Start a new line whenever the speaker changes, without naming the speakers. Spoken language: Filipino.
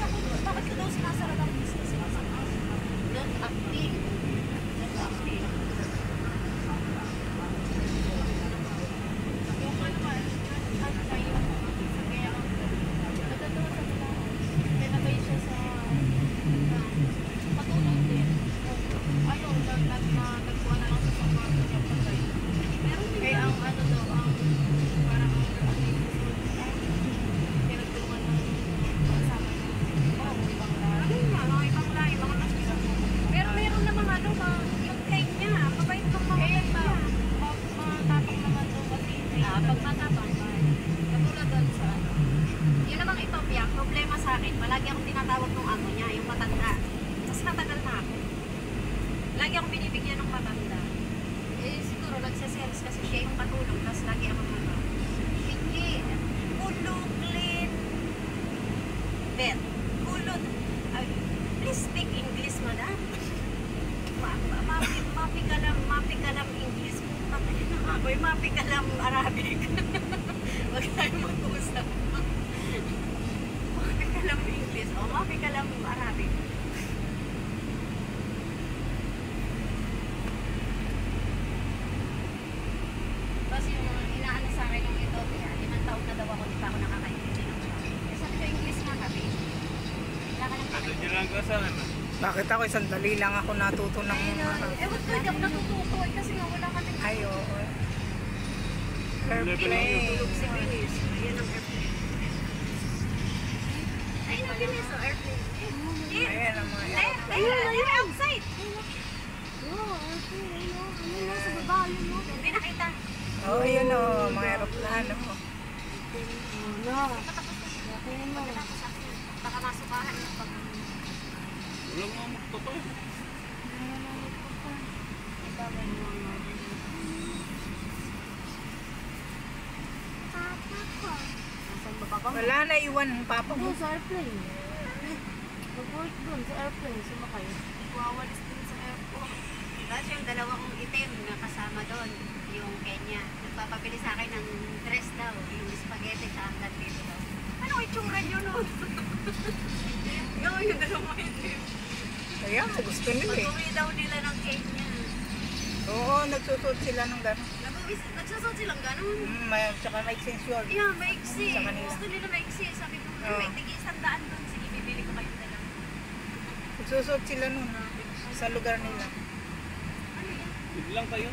bakit ko daw sinasara ng business?
Not acting. Not acting.
Yung ano ba, ano na yun? Kaya, nagkatawa sa nila. Kaya nabay siya sa patulong din. Ayaw, nagkuha na lang sa pangkato niya patay. Kaya ang ano daw, ang parang pinagtulungan ng kasama niya. Ibang lahi. Ibang lahi, mga nasira mo. Pero meron namang ano, yung kay niya, mabait kang mga niya. Matapang naman daw kasi.
Pag matapang ba?
Katulad doon sa ano.
Yun namang Ethiopia, problema sa akin, palagi akong tinatawag ng amo niya, yung matanda. Tapos natagal na ako. Lagi akong binibigyan ng matanda. Eh, siguro nagsaselos kasi siya yung katulong, tapos lagi akong ano. Hindi. Kuluglin. Bet. Kulod. Please speak English, madam. Mapikalam English. Mapikalam Arabic. Huwag tayong mag-usap. Mapikalam English. O, mapikalam Arabic. Tapos yung mga inaano sa akin ng Ethiopia, 5 taon na daw ako, di pa ako nakakaintindi ng siya. Eh, sabi ko, English nga kami. Wala ka nang
Kasi nyo lang kasalan na.
Bakit ako isang dali lang ako natuto ng
Ewan ko, hindi ako natututo kasi nga wala kami.
Ay, oo.
Level lang yun.
tulog si Bilis. Ayan ang airplane. Ayun ang Bilis, oh, airplane.
Ayan ang mga
They're outside.
Sa baba, yun mo.
Hindi nakita.
Oo, yun o, mga aeroplano.
Baka masukahan yung pag...
Wala nga magtotoo.
Nasaan ba baba?
Wala na iwan ang papa mo.
Doon sa airplane. Mag-work doon sa airplane. Sumakay. Wawalis din sa airport.
Tapos yung dalawang itim na kasama doon, yung Kenya, nagpapabili sa akin ng dress daw, yung spaghetti sa hanggang dito daw. Ano itsura nyo nun? Yung dalawang itim.
Kaya, gusto nila eh.
Pag-uwi daw nila ng Kenya.
Oo, nagsusot sila ng gano'n.
Nagsusot silang ganun.
Tsaka may sensor.
Yeah, maiksi.
Sa kanila.
Gusto nila maiksi. Sabi ko,
Oo.
may tigi 100 doon. Sige, bibili ko kayong dalawa.
Nagsusot sila nun sa lugar nila.
Ano yan?
Biglang kayo.